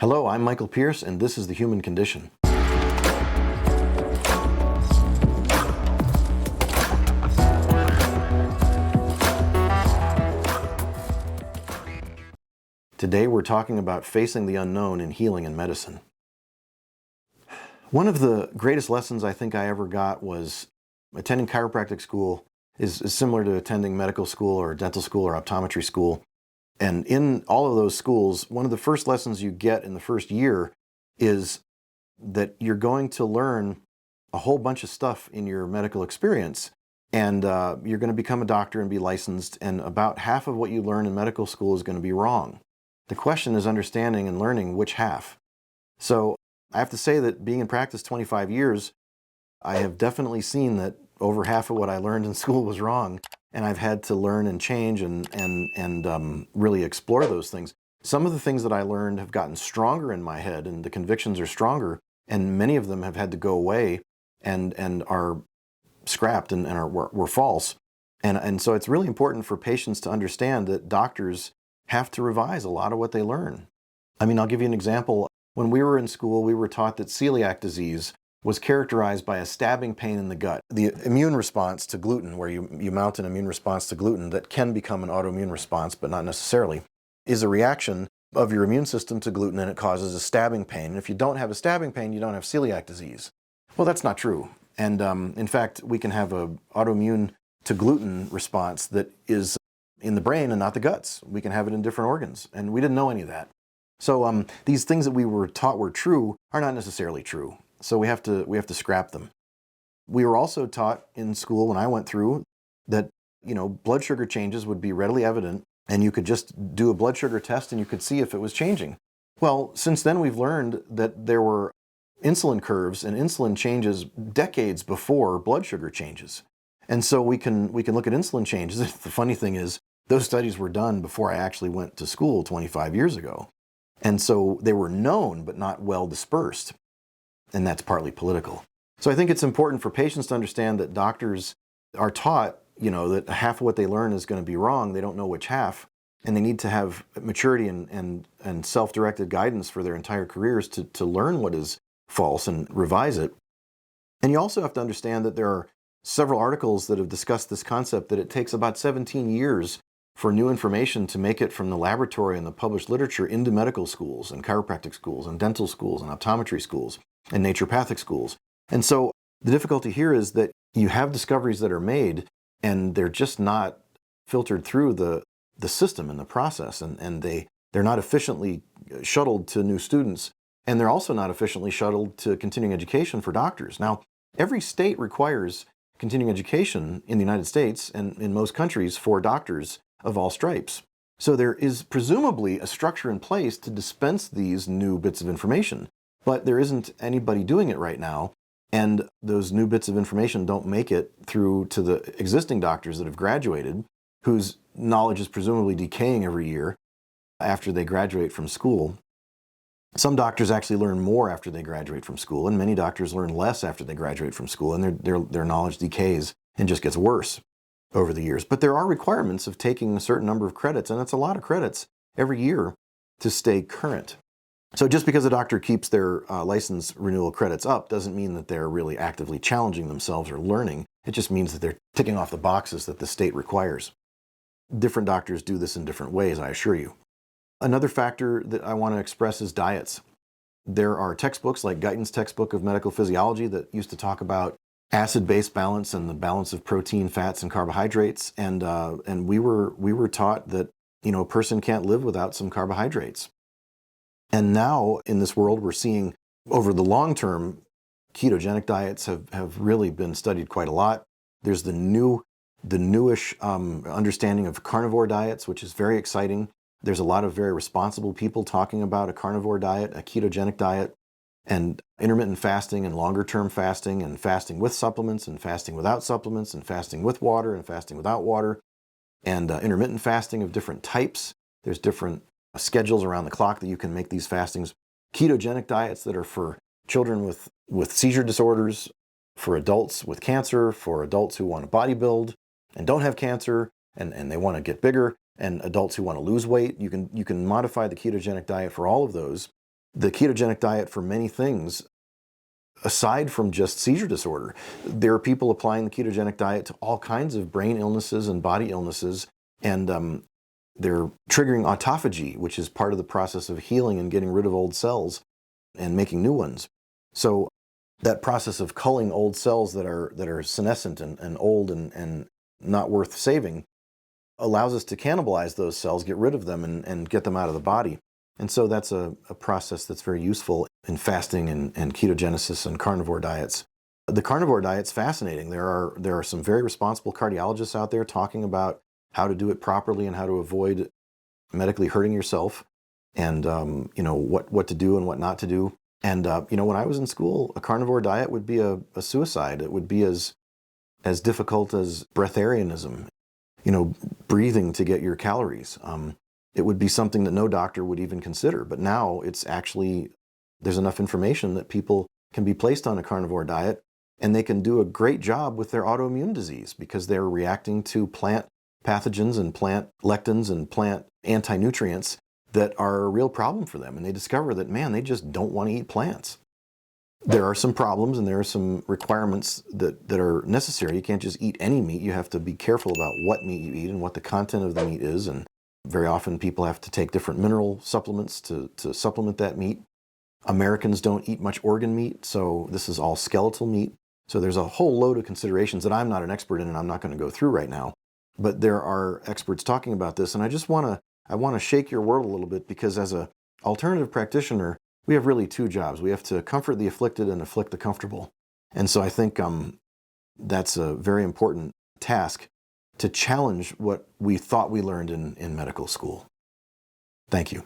Hello, I'm Michael Pierce, and this is The Human Condition. Today we're talking about facing the unknown in healing and medicine. One of the greatest lessons I think I ever got was attending chiropractic school is similar to attending medical school or dental school or optometry school. And in all of those schools, one of the first lessons you get in the first year is that you're going to learn a whole bunch of stuff in your medical experience. And you're going to become a doctor and be licensed, and about half of what you learn in medical school is going to be wrong. The question is understanding and learning which half. So I have to say that being in practice 25 years, I have definitely seen that over half of what I learned in school was wrong, and I've had to learn and change and really explore those things. Some of the things that I learned have gotten stronger in my head, and the convictions are stronger, and many of them have had to go away and are scrapped and were false. And so it's really important for patients to understand that doctors have to revise a lot of what they learn. I mean, I'll give you an example. When we were in school, we were taught that celiac disease was characterized by a stabbing pain in the gut. The immune response to gluten, where you mount an immune response to gluten that can become an autoimmune response, but not necessarily, is a reaction of your immune system to gluten, and it causes a stabbing pain. And if you don't have a stabbing pain, you don't have celiac disease. Well, that's not true. And in fact, we can have an autoimmune to gluten response that is in the brain and not the guts. We can have it in different organs, and we didn't know any of that. So these things that we were taught were true are not necessarily true. So we have to scrap them. We were also taught in school when I went through that, blood sugar changes would be readily evident, and you could just do a blood sugar test and you could see if it was changing. Well, since then we've learned that there were insulin curves and insulin changes decades before blood sugar changes. And so we can look at insulin changes. The funny thing is, those studies were done before I actually went to school 25 years ago. And so they were known but not well dispersed. And that's partly political. So I think it's important for patients to understand that doctors are taught, that half of what they learn is going to be wrong. They don't know which half. And they need to have maturity and self-directed guidance for their entire careers to learn what is false and revise it. And you also have to understand that there are several articles that have discussed this concept, that it takes about 17 years for new information to make it from the laboratory and the published literature into medical schools and chiropractic schools and dental schools and optometry schools and naturopathic schools. And so the difficulty here is that you have discoveries that are made and they're just not filtered through the system and the process, and they're not efficiently shuttled to new students, and they're also not efficiently shuttled to continuing education for doctors. Now, every state requires continuing education in the United States and in most countries for doctors of all stripes. So there is presumably a structure in place to dispense these new bits of information, but there isn't anybody doing it right now, and those new bits of information don't make it through to the existing doctors that have graduated, whose knowledge is presumably decaying every year after they graduate from school. Some doctors actually learn more after they graduate from school, and many doctors learn less after they graduate from school, and their knowledge decays and just gets worse over the years. But there are requirements of taking a certain number of credits, and it's a lot of credits every year to stay current. So just because a doctor keeps their license renewal credits up doesn't mean that they're really actively challenging themselves or learning. It just means that they're ticking off the boxes that the state requires. Different doctors do this in different ways, I assure you. Another factor that I want to express is diets. There are textbooks like Guyton's Textbook of Medical Physiology that used to talk about acid-base balance and the balance of protein, fats, and carbohydrates. And we were taught that a person can't live without some carbohydrates. And now in this world, we're seeing over the long term, ketogenic diets have really been studied quite a lot. There's the newish understanding of carnivore diets, which is very exciting. There's a lot of very responsible people talking about a carnivore diet, a ketogenic diet, and intermittent fasting and longer term fasting, and fasting with supplements and fasting without supplements, and fasting with water and fasting without water, and intermittent fasting of different types. There's different schedules around the clock that you can make these fastings. Ketogenic diets that are for children with seizure disorders, for adults with cancer, for adults who want to bodybuild and don't have cancer, and they want to get bigger, and adults who want to lose weight. You can modify the ketogenic diet for all of those. the ketogenic diet for many things, aside from just seizure disorder. There are people applying the ketogenic diet to all kinds of brain illnesses and body illnesses, and they're triggering autophagy, which is part of the process of healing and getting rid of old cells and making new ones. So that process of culling old cells that are senescent and old and not worth saving allows us to cannibalize those cells, get rid of them, and get them out of the body. And so that's a process that's very useful in fasting and ketogenesis and carnivore diets. The carnivore diet's fascinating. There are some very responsible cardiologists out there talking about how to do it properly and how to avoid medically hurting yourself, and what to do and what not to do. And when I was in school, a carnivore diet would be a suicide. It would be as difficult as breatharianism, breathing to get your calories. It would be something that no doctor would even consider. But now it's actually, there's enough information that people can be placed on a carnivore diet, and they can do a great job with their autoimmune disease because they're reacting to plant pathogens and plant lectins and plant anti-nutrients that are a real problem for them. And they discover that, man, they just don't want to eat plants. There are some problems and there are some requirements that are necessary. You can't just eat any meat. You have to be careful about what meat you eat and what the content of the meat is. And very often people have to take different mineral supplements to supplement that meat. Americans don't eat much organ meat, so this is all skeletal meat. So there's a whole load of considerations that I'm not an expert in and I'm not going to go through right now. But there are experts talking about this, and I want to shake your world a little bit, because as an alternative practitioner, we have really two jobs. We have to comfort the afflicted and afflict the comfortable. And so I think that's a very important task to challenge what we thought we learned in medical school. Thank you.